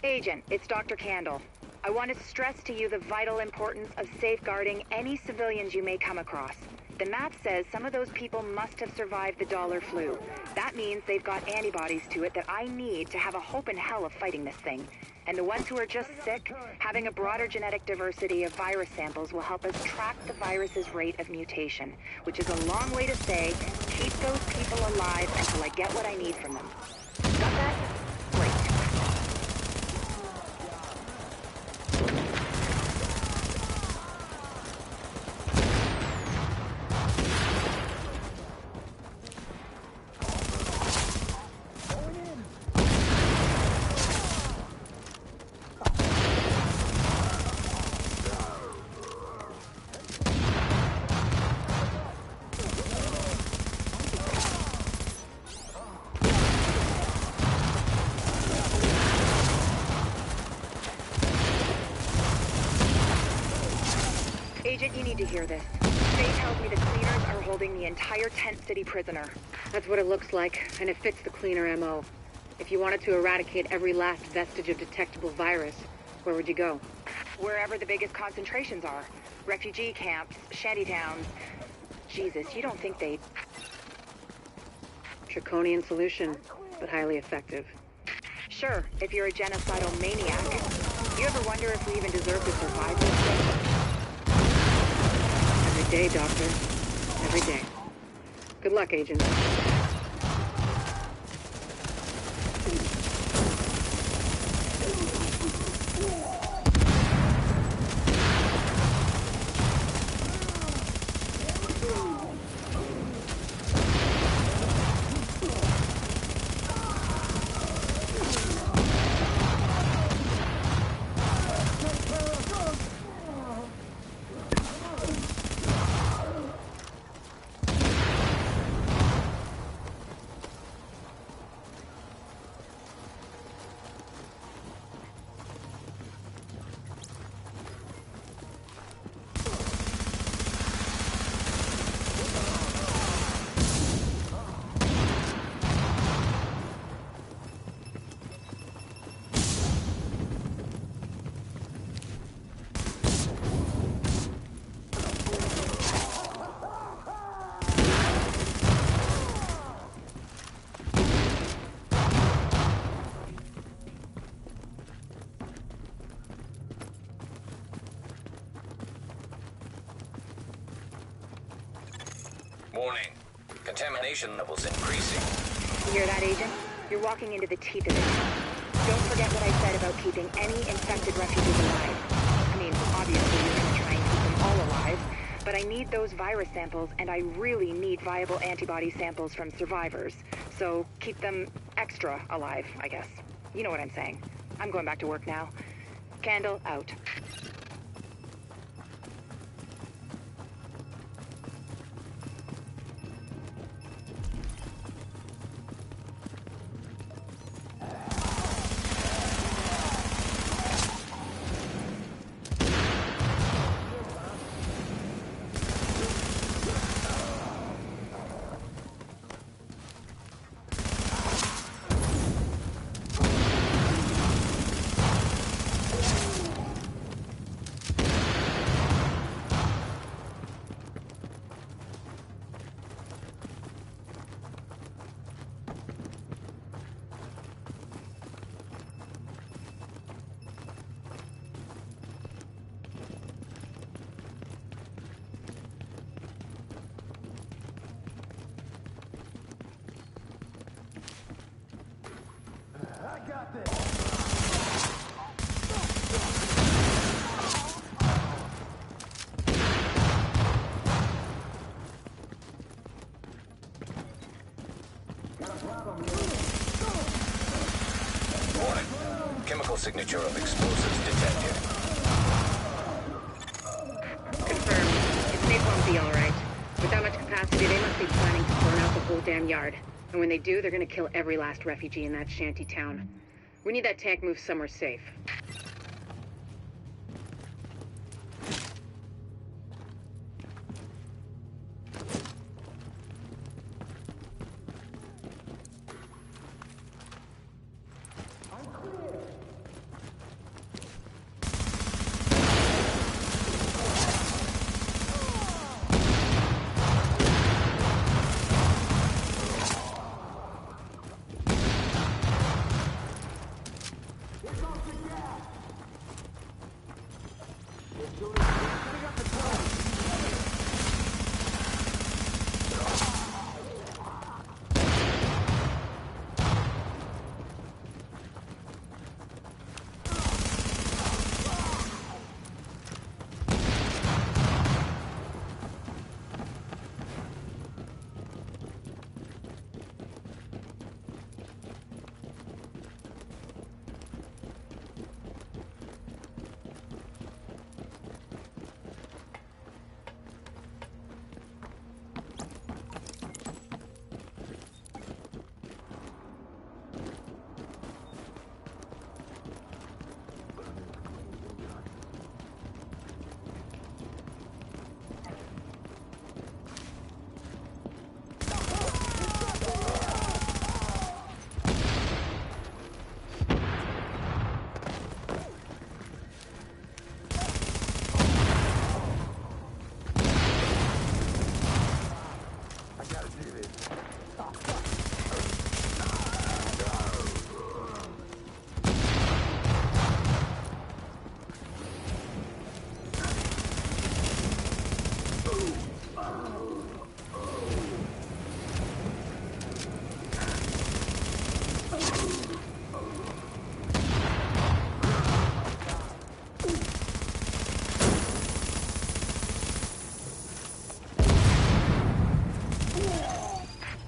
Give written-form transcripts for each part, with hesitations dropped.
Agent, it's Dr. Candle. I want to stress to you the vital importance of safeguarding any civilians you may come across. The map says some of those people must have survived the dollar flu. That means they've got antibodies to it that I need to have a hope in hell of fighting this thing. And the ones who are just sick, having a broader genetic diversity of virus samples will help us track the virus's rate of mutation, which is a long way to say, keep those people alive until I get what I need from them. Got that? Great. Agent, you need to hear this. Faye tells me the cleaners are holding the entire Tent City prisoner. That's what it looks like, and it fits the cleaner MO. If you wanted to eradicate every last vestige of detectable virus, where would you go? Wherever the biggest concentrations are. Refugee camps, shantytowns. Jesus, you don't think they'd... Draconian solution, but highly effective. Sure, if you're a genocidal maniac. You ever wonder if we even deserve to survive this thing? Every day, Doctor. Every day. Good luck, Agent. Warning. Contamination levels increasing. You hear that, Agent? You're walking into the teeth of it. Don't forget what I said about keeping any infected refugees alive. I mean, obviously you're going to try and keep them all alive, but I need those virus samples, and I really need viable antibody samples from survivors. So keep them extra alive, I guess. You know what I'm saying. I'm going back to work now. Candle out. Warning. Chemical signature of explosives detected. Confirmed. It's napalm be all right. With that much capacity, they must be planning to burn out the whole damn yard. And when they do, they're gonna kill every last refugee in that shanty town. We need that tank moved somewhere safe.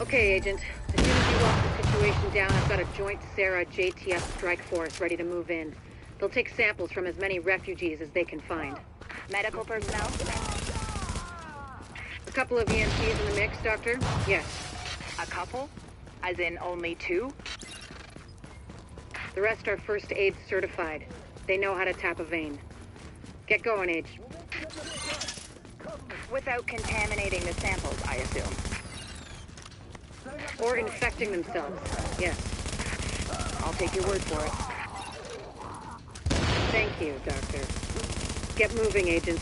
Okay, Agent. As soon as you lock the situation down, I've got a joint Sarah JTF strike force ready to move in. They'll take samples from as many refugees as they can find. Medical personnel? A couple of EMTs in the mix, Doctor? Yes. A couple? As in only two? The rest are first aid certified. They know how to tap a vein. Get going, Age. Without contaminating the samples, I assume. Or infecting themselves. Yes. I'll take your word for it. Thank you, Doctor. Get moving, Agent.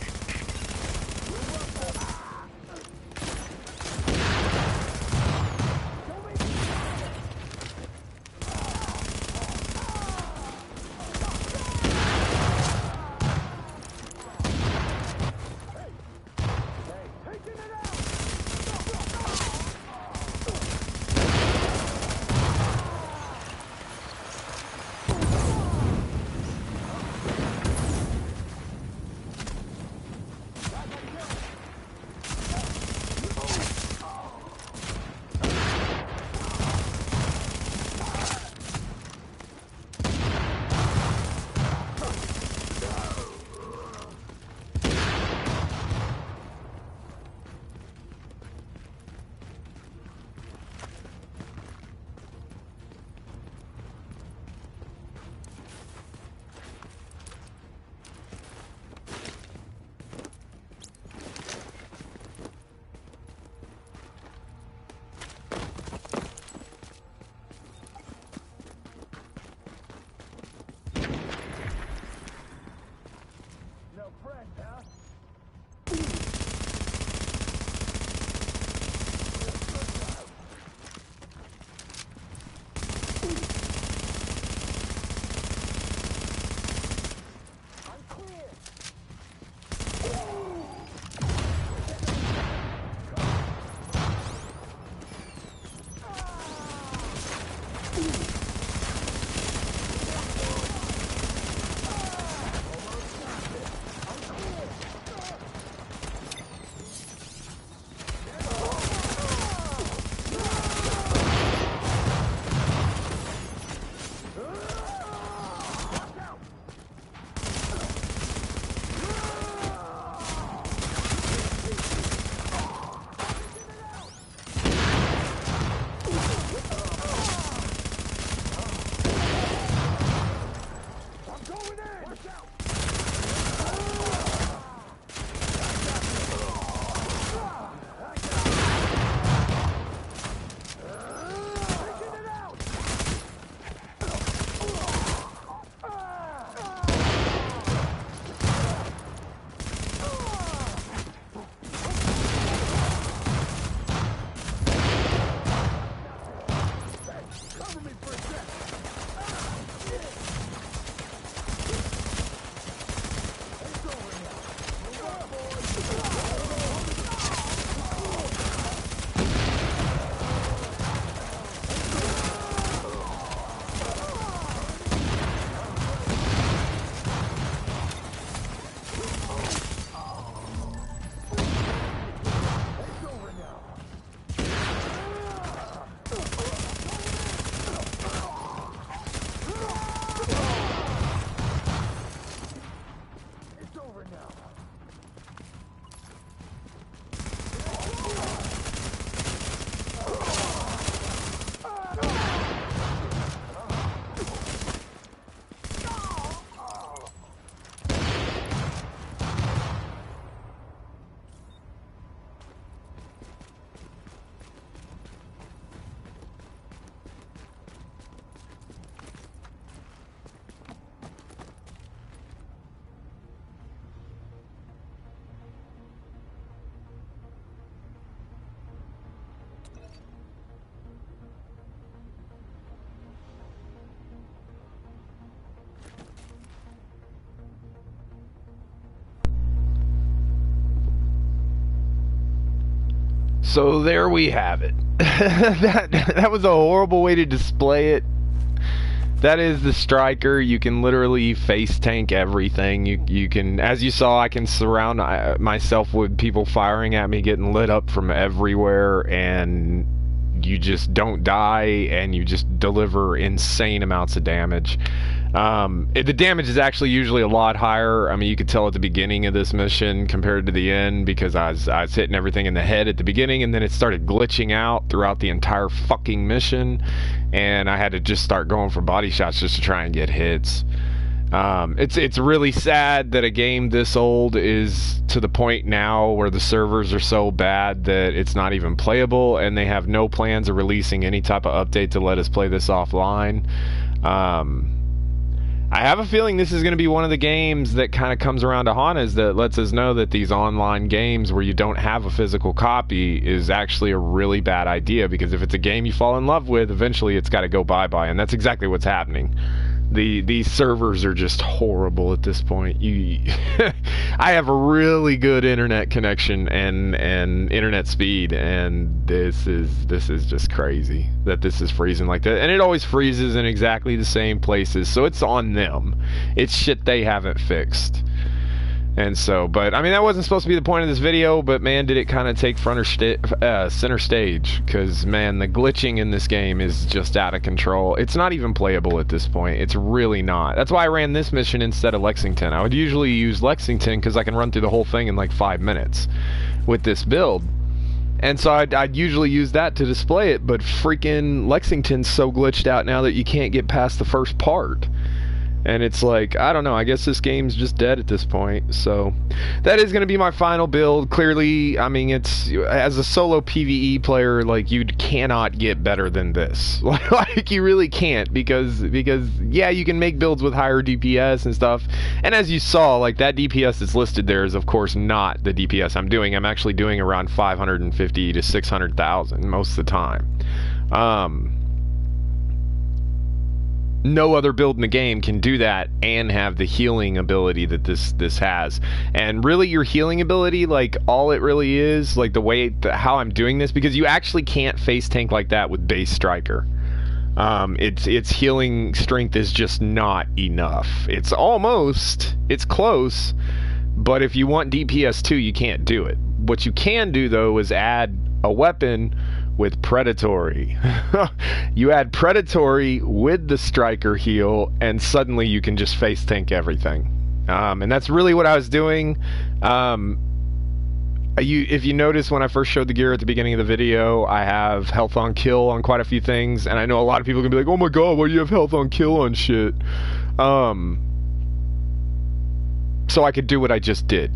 So there we have it. that was a horrible way to display it. That is the Striker. You can literally face tank everything. You can, as you saw, I can surround myself with people firing at me, getting lit up from everywhere, and you just don't die, and you just deliver insane amounts of damage. The damage is actually usually a lot higher. I mean, you could tell at the beginning of this mission compared to the end, because I was hitting everything in the head at the beginning, and then it started glitching out throughout the entire fucking mission, and I had to just start going for body shots just to try and get hits. It's really sad that a game this old is to the point now where the servers are so bad that it's not even playable, and they have no plans of releasing any type of update to let us play this offline. I have a feeling this is going to be one of the games that kind of comes around to haunt us, that lets us know that these online games where you don't have a physical copy is actually a really bad idea, because if it's a game you fall in love with, eventually it's got to go bye-bye, and that's exactly what's happening. These servers are just horrible at this point. I have a really good internet connection and internet speed, and this is just crazy that this is freezing like that. And it always freezes in exactly the same places, so it's on them. It's shit they haven't fixed. And so, but I mean, that wasn't supposed to be the point of this video, but man, did it kind of take center stage, because man, the glitching in this game is just out of control. It's not even playable at this point. It's really not. That's why I ran this mission instead of Lexington. I would usually use Lexington because I can run through the whole thing in like 5 minutes with this build. And so I'd usually use that to display it, but freaking Lexington's so glitched out now that you can't get past the first part. And it's like, I don't know, I guess this game's just dead at this point. So that is going to be my final build. Clearly, I mean, it's, as a solo PvE player, like, you cannot get better than this. Like, you really can't, because yeah, you can make builds with higher DPS and stuff. And as you saw, like, that DPS that's listed there is, of course, not the DPS I'm doing. I'm actually doing around 550 to 600,000 most of the time. No other build in the game can do that and have the healing ability that this has. And really, your healing ability, like, all it really is, like, the way how I'm doing this, because you actually can't face tank like that with base Striker. Its healing strength is just not enough. It's close, but if you want DPS 2, you can't do it. What you can do, though, is add a weapon with Predatory. You add Predatory with the Striker heal, and suddenly you can just face tank everything. And that's really what I was doing. If you notice, when I first showed the gear at the beginning of the video, I have health on kill on quite a few things, and I know a lot of people are gonna be like, oh my god, why do you have health on kill on shit? so I could do what I just did.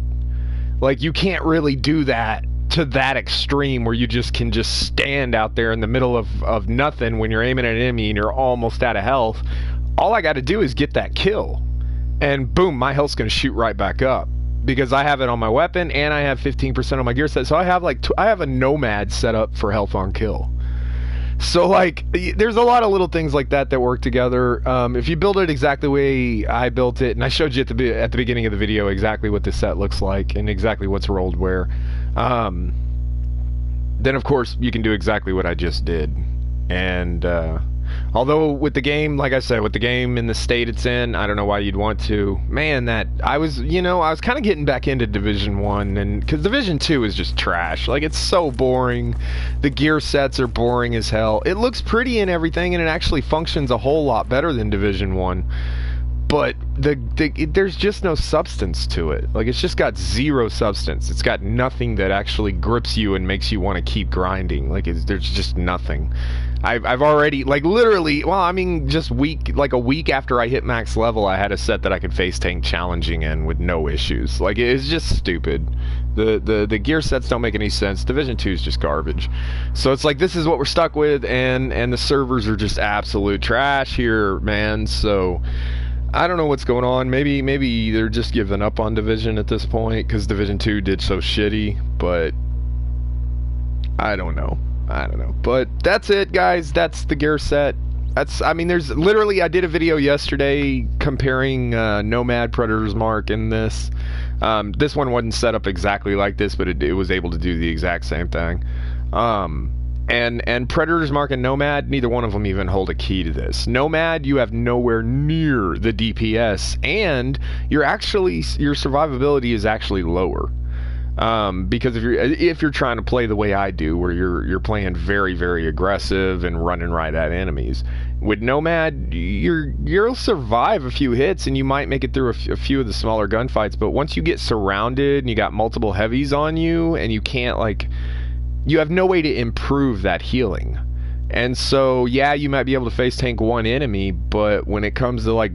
Like, you can't really do that to that extreme where you just can just stand out there in the middle of nothing when you're aiming at an enemy and you're almost out of health. All I got to do is get that kill, and boom, my health's going to shoot right back up because I have it on my weapon and I have 15% on my gear set. So I have I have a Nomad set up for health on kill. So, like, there's a lot of little things like that that work together. If you build it exactly the way I built it, and I showed you at the beginning of the video exactly what this set looks like and exactly what's rolled where, then of course you can do exactly what I just did. And although with the game, like I said, with the game in the state it's in, I don't know why you'd want to. Man, I was kind of getting back into Division 1, and because Division 2 is just trash. Like, it's so boring. The gear sets are boring as hell. It looks pretty and everything, and it actually functions a whole lot better than Division 1. But there's just no substance to it. Like, it's just got zero substance. It's got nothing that actually grips you and makes you want to keep grinding. Like, there's just nothing. I've already, like, literally, well, I mean, just a week after I hit max level, I had a set that I could face tank challenging in with no issues. Like, it's just stupid. The gear sets don't make any sense. Division 2 is just garbage. So it's like, this is what we're stuck with, and the servers are just absolute trash here, man. So I don't know what's going on. Maybe they're just giving up on Division at this point because Division 2 did so shitty, but I don't know. But that's it, guys. That's the gear set. I mean, there's literally, I did a video yesterday comparing Nomad, Predator's Mark, and this. This one wasn't set up exactly like this, but it was able to do the exact same thing. And Predator's Mark and Nomad, neither one of them even hold a key to this. Nomad, you have nowhere near the DPS, and your survivability is actually lower. Because if you're trying to play the way I do, where you're playing very, very aggressive and running right at enemies, with Nomad, you'll survive a few hits and you might make it through a few of the smaller gunfights. But once you get surrounded and you got multiple heavies on you and you can't, like, you have no way to improve that healing. And so, yeah, you might be able to face tank one enemy, but when it comes to, like,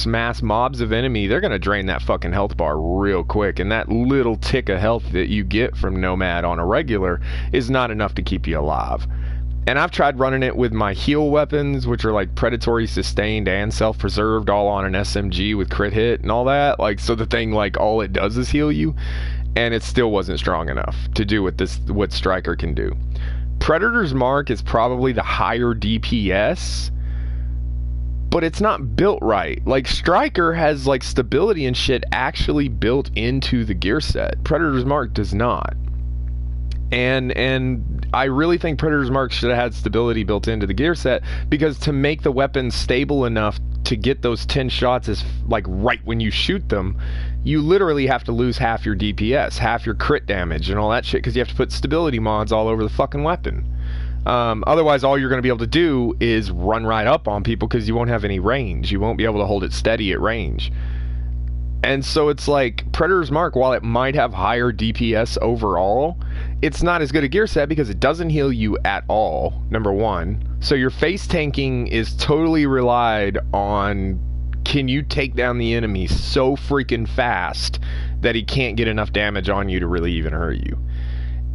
mass mobs of enemy, they're going to drain that fucking health bar real quick. And that little tick of health that you get from Nomad on a regular is not enough to keep you alive. And I've tried running it with my heal weapons, which are, like, predatory, sustained, and self-preserved, all on an SMG with crit hit and all that. Like, so the thing, like, all it does is heal you. And it still wasn't strong enough to do what Striker can do. Predator's Mark is probably the higher DPS, but it's not built right. Like, Striker has, like, stability and shit actually built into the gear set. Predator's Mark does not. And I really think Predator's Mark should have had stability built into the gear set, because to make the weapons stable enough to get those 10 shots is, like, right when you shoot them, you literally have to lose half your DPS, half your crit damage and all that shit, because you have to put stability mods all over the fucking weapon. Otherwise, all you're going to be able to do is run right up on people because you won't have any range. You won't be able to hold it steady at range. And so it's like, Predator's Mark, while it might have higher DPS overall, it's not as good a gear set because it doesn't heal you at all, number one. So your face tanking is totally relied on, can you take down the enemy so freaking fast that he can't get enough damage on you to really even hurt you?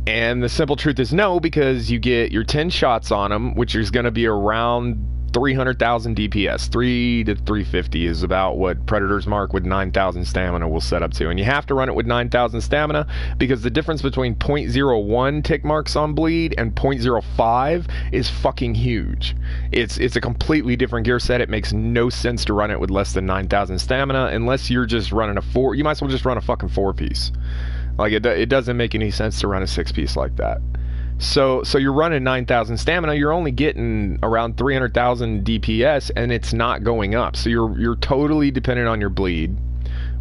And the simple truth is no, because you get your 10 shots on him, which is going to be around 300,000 DPS. 3 to 350 is about what Predator's Mark with 9,000 stamina will set up to. And you have to run it with 9,000 stamina because the difference between 0.01 tick marks on bleed and 0.05 is fucking huge. It's a completely different gear set. It makes no sense to run it with less than 9,000 stamina unless you're just running you might as well just run a fucking 4-piece. Like, it doesn't make any sense to run a 6-piece like that. So you're running 9,000 stamina, you're only getting around 300,000 DPS, and it's not going up. So you're totally dependent on your bleed,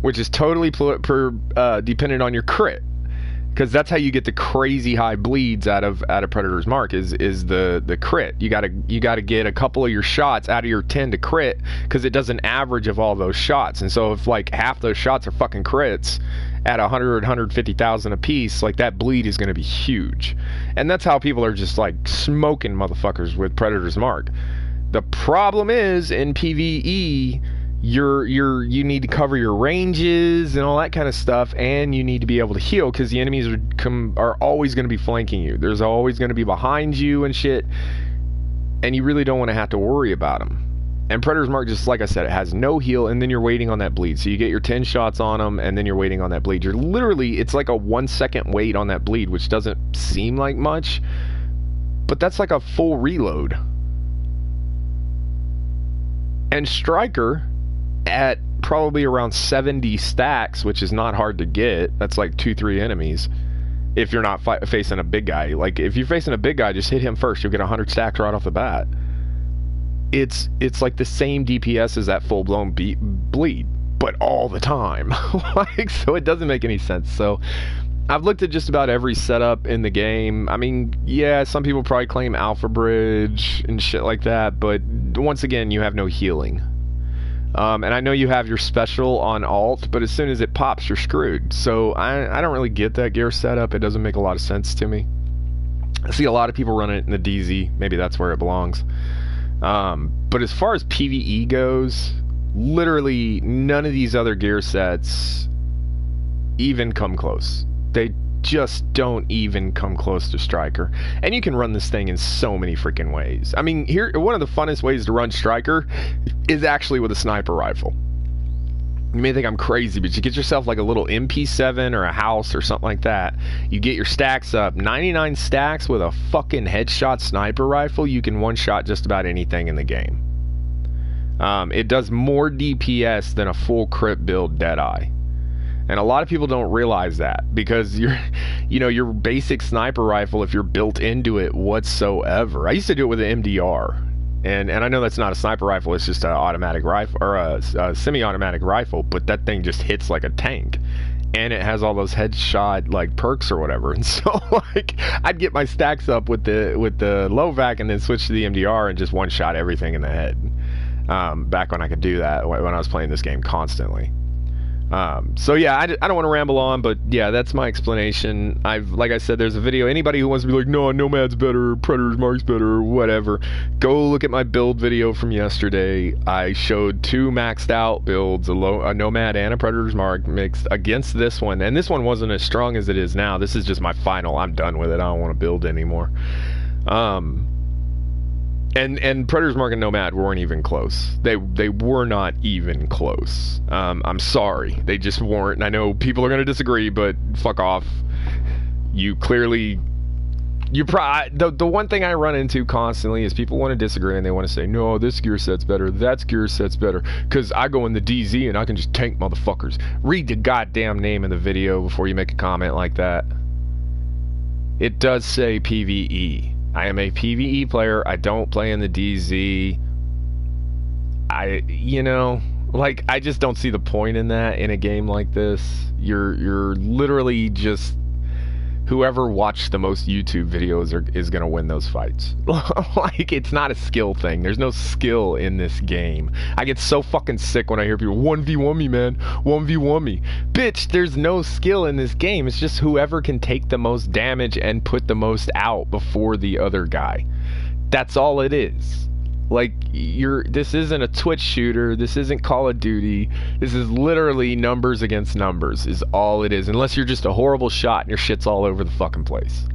which is totally dependent on your crit, because that's how you get the crazy high bleeds out of Predator's Mark is the crit. You gotta get a couple of your shots out of your 10 to crit, because it does an average of all those shots. And so if, like, half those shots are fucking crits at 150,000 a piece, like, that bleed is going to be huge. And that's how people are just, like, smoking motherfuckers with Predator's Mark. The problem is, in PvE, you need to cover your ranges and all that kind of stuff, and you need to be able to heal because the enemies are always going to be flanking you. There's always going to be behind you and shit, and you really don't want to have to worry about them. And Predator's Mark, just like I said, it has no heal, and then you're waiting on that bleed. So you get your 10 shots on them, and then you're waiting on that bleed. You're literally, it's like a 1 second wait on that bleed, which doesn't seem like much, but that's like a full reload. And Striker, at probably around 70 stacks, which is not hard to get, that's like 2-3 enemies, if you're not facing a big guy. Like, if you're facing a big guy, just hit him first. You'll get 100 stacks right off the bat. It's like the same DPS as that full-blown bleed, but all the time. Like, so it doesn't make any sense. So I've looked at just about every setup in the game. I mean, yeah, some people probably claim Alpha Bridge and shit like that, but once again, you have no healing. And I know you have your special on alt, but as soon as it pops, you're screwed. So I don't really get that gear setup. It doesn't make a lot of sense to me. I see a lot of people running it in the DZ. Maybe that's where it belongs. But as far as PvE goes, literally none of these other gear sets even come close. They just don't even come close to Striker. And you can run this thing in so many freaking ways. I mean, here, one of the funnest ways to run Striker is actually with a sniper rifle. You may think I'm crazy, but you get yourself like a little MP7 or a house or something like that. You get your stacks up. 99 stacks with a fucking headshot sniper rifle. You can one-shot just about anything in the game. It does more DPS than a full crit build Deadeye. And a lot of people don't realize that because your basic sniper rifle, if you're built into it whatsoever. I used to do it with an MDR. And I know that's not a sniper rifle, it's just an automatic rifle, or a semi-automatic rifle, but that thing just hits like a tank. And it has all those headshot, like, perks or whatever. And so, like, I'd get my stacks up with the Lovac and then switch to the MDR and just one-shot everything in the head. Back when I could do that, when I was playing this game constantly. So yeah, I don't want to ramble on, but yeah, that's my explanation. Like I said, there's a video. Anybody who wants to be like, no, Nomad's better, Predator's Mark's better, whatever, go look at my build video from yesterday. I showed 2 maxed out builds, a Nomad and a Predator's Mark mixed against this one, and this one wasn't as strong as it is now. This is just my final. I'm done with it. I don't want to build anymore. And Predator's Mark and Nomad weren't even close. They were not even close. I'm sorry. They just weren't. And I know people are going to disagree, but fuck off. You clearly... The one thing I run into constantly is people want to disagree and they want to say, no, this gear set's better, that gear set's better, because I go in the DZ and I can just tank motherfuckers. Read the goddamn name of the video before you make a comment like that. It does say PvE. I am a PvE player. I don't play in the DZ. I just don't see the point in that in a game like this. You're literally just... Whoever watched the most YouTube videos is going to win those fights. Like, it's not a skill thing. There's no skill in this game. I get so fucking sick when I hear people, 1v1 me, man. 1v1 me. Bitch, there's no skill in this game. It's just whoever can take the most damage and put the most out before the other guy. That's all it is. Like, this isn't a Twitch shooter. This isn't Call of Duty. This is literally numbers against numbers is all it is. Unless you're just a horrible shot and your shit's all over the fucking place.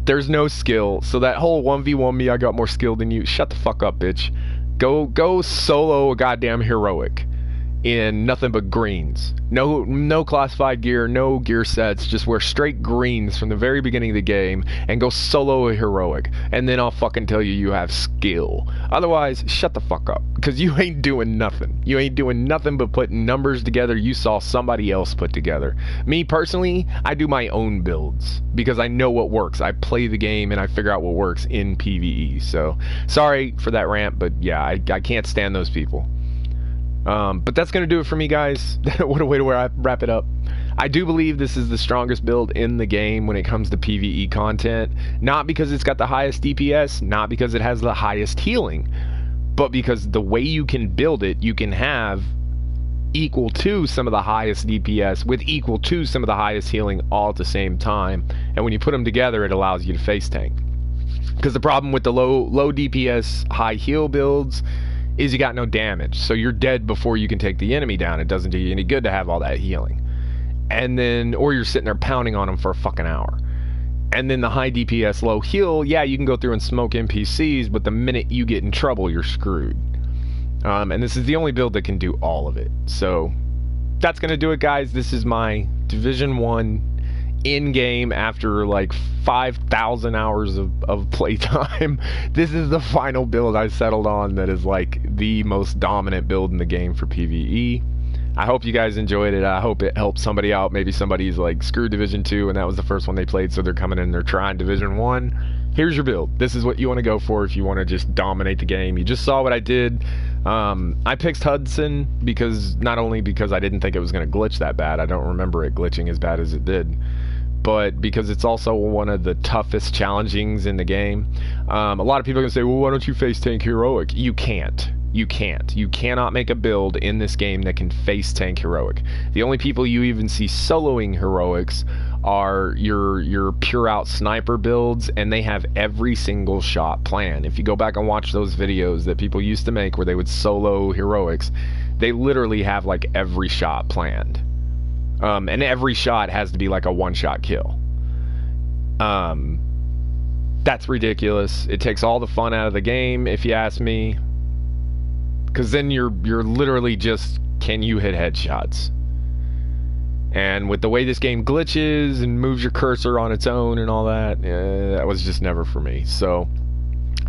There's no skill. So that whole 1v1 me, I got more skill than you. Shut the fuck up, bitch. Go solo a goddamn heroic in nothing but greens. No classified gear, no gear sets, just wear straight greens from the very beginning of the game and go solo a heroic, and then I'll fucking tell you have skill. Otherwise, shut the fuck up, because you ain't doing nothing. You ain't doing nothing but putting numbers together you saw somebody else put together. Me personally, I do my own builds because I know what works. I play the game and I figure out what works in PvE. So sorry for that rant, but yeah, I can't stand those people. But that's going to do it for me, guys. What a way to wrap it up. I do believe this is the strongest build in the game when it comes to PvE content. Not because it's got the highest DPS, not because it has the highest healing, but because the way you can build it, you can have equal to some of the highest DPS with equal to some of the highest healing all at the same time. And when you put them together, it allows you to face tank. Because the problem with the low DPS, high heal builds is you got no damage. So you're dead before you can take the enemy down. It doesn't do you any good to have all that healing. And then, or you're sitting there pounding on them for a fucking hour. And then the high DPS low heal, yeah, you can go through and smoke NPCs, but the minute you get in trouble, you're screwed. And this is the only build that can do all of it. So that's going to do it, guys. This is my Division 1 in-game after like 5,000 hours of playtime. This is the final build I settled on that is like the most dominant build in the game for PvE. I hope you guys enjoyed it. I hope it helped somebody out. Maybe somebody's like, screw Division 2 and that was the first one they played, so they're coming in, they're trying Division 1. Here's your build. This is what you want to go for if you want to just dominate the game. You just saw what I did. I picked Hudson because, not only because I didn't think it was going to glitch that bad, I don't remember it glitching as bad as it did, but because it's also one of the toughest challengings in the game. A lot of people are going to say, well, why don't you face tank heroic? You can't. You can't. You cannot make a build in this game that can face tank heroic. The only people you even see soloing heroics are your pure out sniper builds, and they have every single shot planned. If you go back and watch those videos that people used to make where they would solo heroics, they literally have like every shot planned. And every shot has to be like a one-shot kill. That's ridiculous. It takes all the fun out of the game, if you ask me. Because then you're literally just, can you hit headshots? And with the way this game glitches and moves your cursor on its own and all that, that was just never for me. So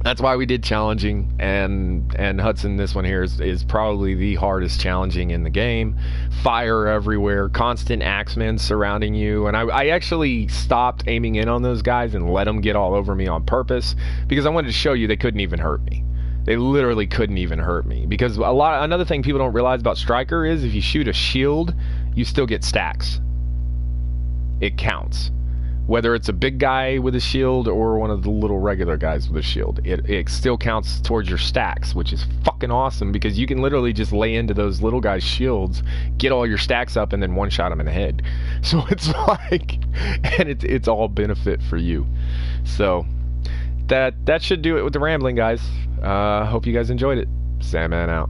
that's why we did challenging, and Hudson, this one here is probably the hardest challenging in the game. Fire everywhere, constant axemen surrounding you, and I actually stopped aiming in on those guys and let them get all over me on purpose because I wanted to show you they couldn't even hurt me. They literally couldn't even hurt me because another thing people don't realize about Striker is if you shoot a shield, you still get stacks. It counts. Whether it's a big guy with a shield or one of the little regular guys with a shield, it still counts towards your stacks, which is fucking awesome because you can literally just lay into those little guys' shields, get all your stacks up, and then one-shot them in the head. So it's like, and it's all benefit for you. So that should do it with the rambling, guys. Hope you guys enjoyed it. Sandman out.